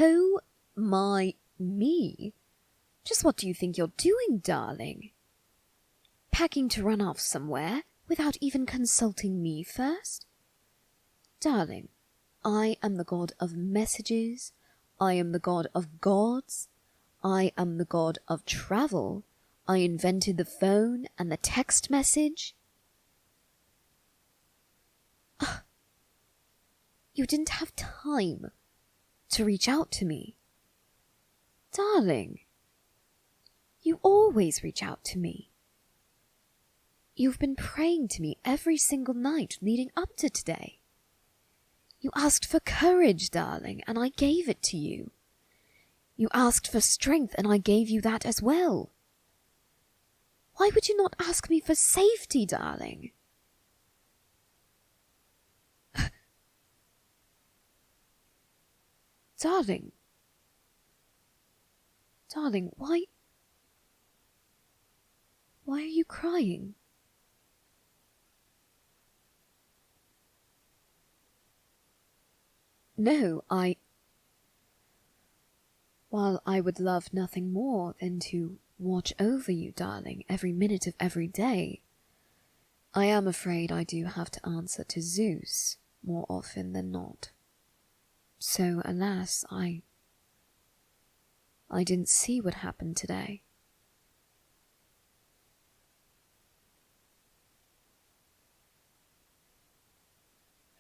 Oh my me. Just what do you think you're doing, darling? Packing to run off somewhere without even consulting me first? Darling, I am the god of messages. I am the god of gods. I am the god of travel. I invented the phone and the text message. You didn't have time to reach out to me. Darling, you always reach out to me. You've been praying to me every single night leading up to today. You asked for courage, darling, and I gave it to you. You asked for strength, and I gave you that as well. Why would you not ask me for safety, darling? Darling, why are you crying? No, while I would love nothing more than to watch over you, darling, every minute of every day, I am afraid I do have to answer to Zeus more often than not. So, alas, I didn't see what happened today.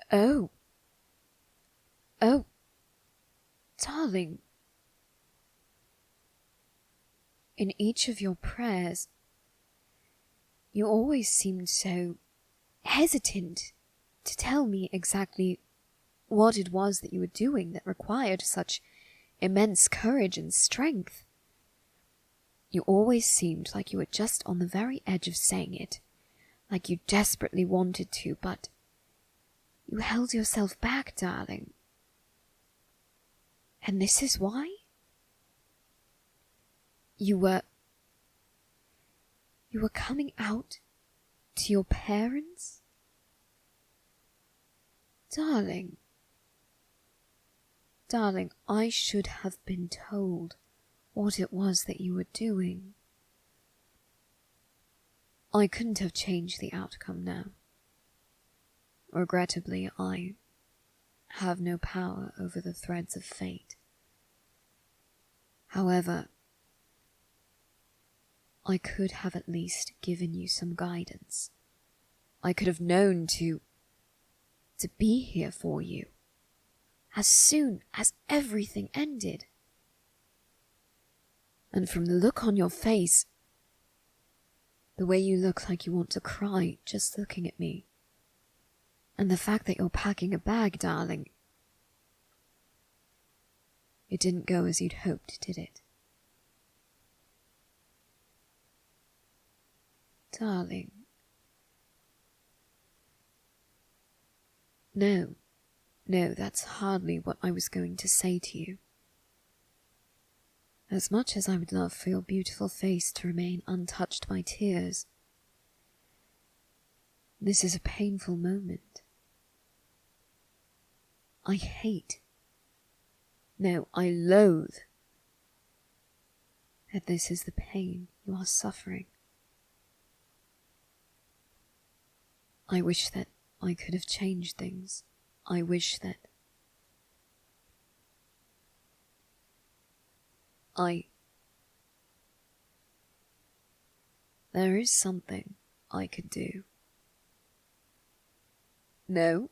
Oh, darling, in each of your prayers, you always seemed so hesitant to tell me exactly what it was that you were doing that required such immense courage and strength. You always seemed like you were just on the very edge of saying it, like you desperately wanted to, but you held yourself back, darling. And this is why? You were coming out to your parents? Darling, I should have been told what it was that you were doing. I couldn't have changed the outcome now. Regrettably, I have no power over the threads of fate. However, I could have at least given you some guidance. I could have known to be here for you as soon as everything ended. And from the look on your face, the way you look like you want to cry just looking at me, and the fact that you're packing a bag, darling, it didn't go as you'd hoped, did it? Darling. No, that's hardly what I was going to say to you. As much as I would love for your beautiful face to remain untouched by tears, this is a painful moment. I hate, no, I loathe that this is the pain you are suffering. I wish that I could have changed things. I wish that there is something I could do. No.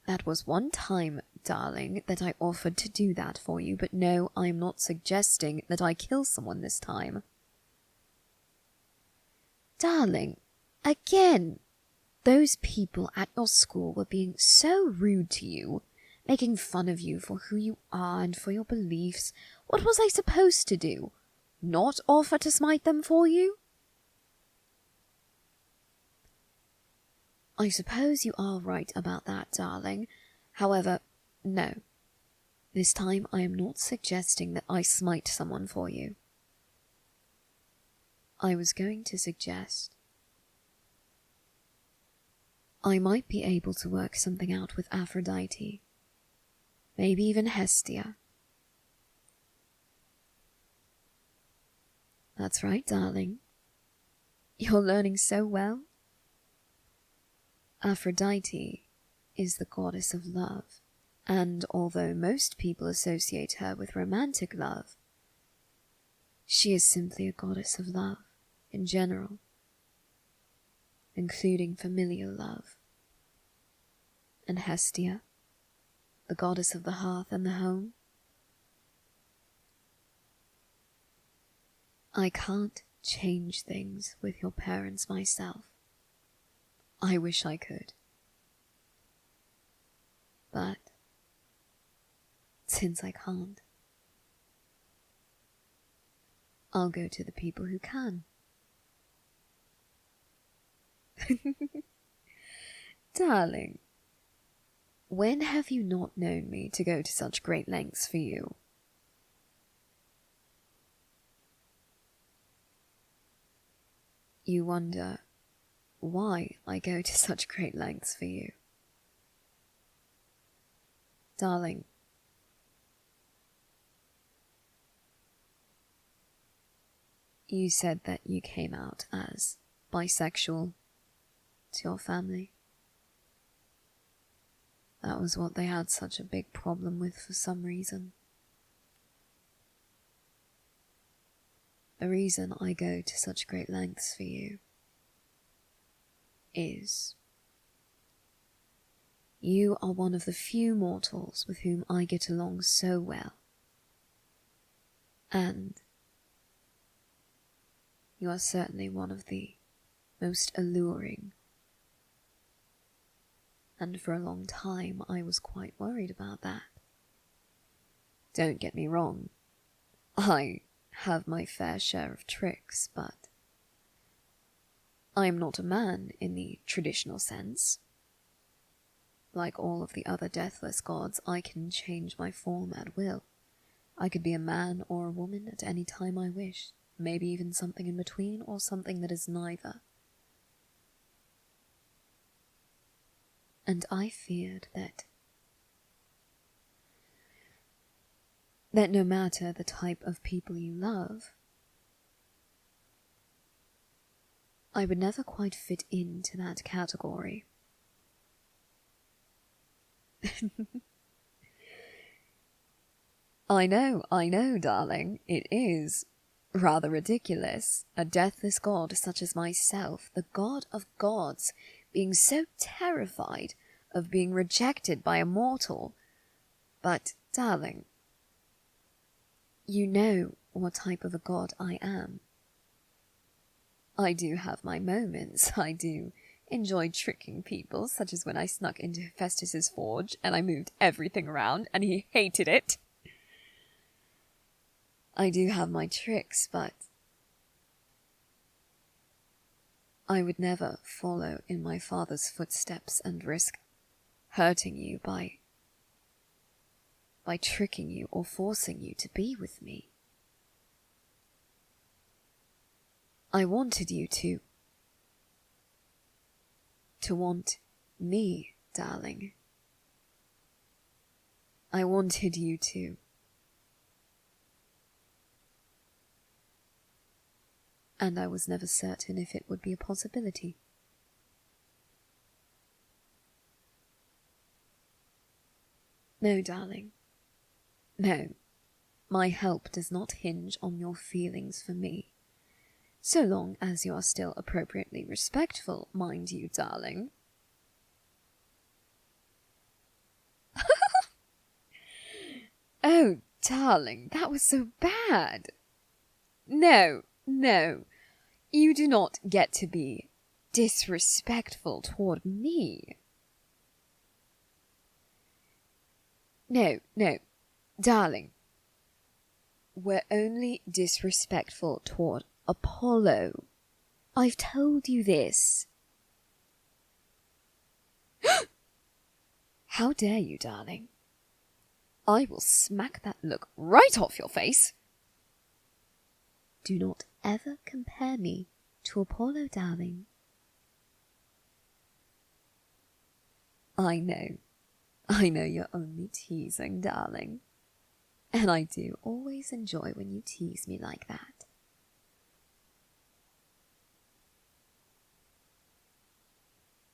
That was one time, darling, that I offered to do that for you, but no, I am not suggesting that I kill someone this time. Darling, again, those people at your school were being so rude to you, making fun of you for who you are and for your beliefs. What was I supposed to do? Not offer to smite them for you? I suppose you are right about that, darling. However, no. This time I am not suggesting that I smite someone for you. I was going to suggest I might be able to work something out with Aphrodite. Maybe even Hestia. That's right, darling. You're learning so well. Aphrodite is the goddess of love, and although most people associate her with romantic love, she is simply a goddess of love in general, including familial love. And Hestia, the goddess of the hearth and the home. I can't change things with your parents myself. I wish I could. But since I can't, I'll go to the people who can. Darling, when have you not known me to go to such great lengths for you? You wonder why I go to such great lengths for you. Darling, you said that you came out as bisexual to your family. That was what they had such a big problem with for some reason. The reason I go to such great lengths for you is you are one of the few mortals with whom I get along so well. And you are certainly one of the most alluring. And for a long time I was quite worried about that. Don't get me wrong, I have my fair share of tricks, but I am not a man in the traditional sense. Like all of the other deathless gods, I can change my form at will. I could be a man or a woman at any time I wish, maybe even something in between or something that is neither. And I feared that no matter the type of people you love, I would never quite fit into that category. I know, darling, it is rather ridiculous. A deathless god such as myself, the god of gods, being so terrified of being rejected by a mortal. But, darling, you know what type of a god I am. I do have my moments. I do enjoy tricking people, such as when I snuck into Hephaestus's forge and I moved everything around and he hated it. I do have my tricks, but I would never follow in my father's footsteps and risk hurting you by tricking you or forcing you to be with me. I wanted you to want me, darling. I wanted you to. And I was never certain if it would be a possibility. No, darling. No. My help does not hinge on your feelings for me. So long as you are still appropriately respectful, mind you, darling. Oh, darling, that was so bad. No, you do not get to be disrespectful toward me. No, darling. We're only disrespectful toward Apollo. I've told you this. How dare you, darling? I will smack that look right off your face. Do not ever compare me to Apollo, darling. I know. I know you're only teasing, darling. And I do always enjoy when you tease me like that.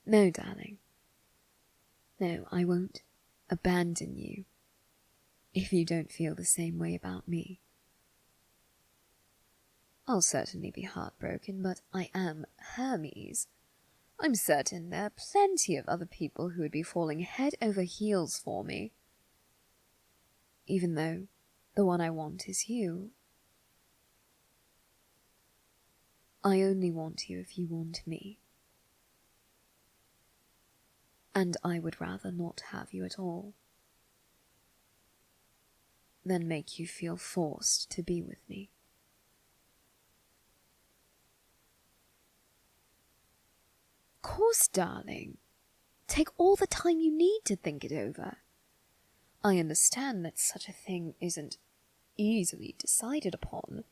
No, darling. No, I won't abandon you if you don't feel the same way about me. I'll certainly be heartbroken, but I am Hermes. I'm certain there are plenty of other people who would be falling head over heels for me. Even though the one I want is you. I only want you if you want me. And I would rather not have you at all than make you feel forced to be with me. Of course, darling. Take all the time you need to think it over. I understand that such a thing isn't easily decided upon.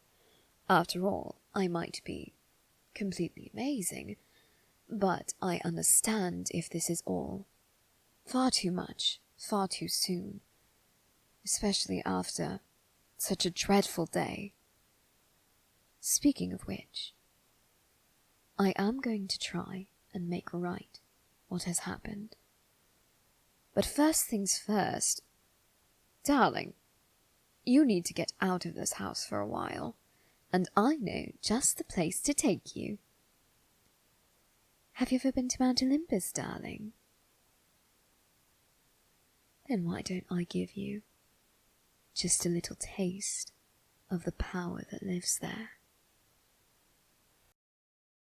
After all, I might be completely amazing, but I understand if this is all far too much, far too soon, especially after such a dreadful day. Speaking of which, I am going to try and make right what has happened. But first things first, darling, you need to get out of this house for a while, and I know just the place to take you. Have you ever been to Mount Olympus, darling? Then why don't I give you just a little taste of the power that lives there?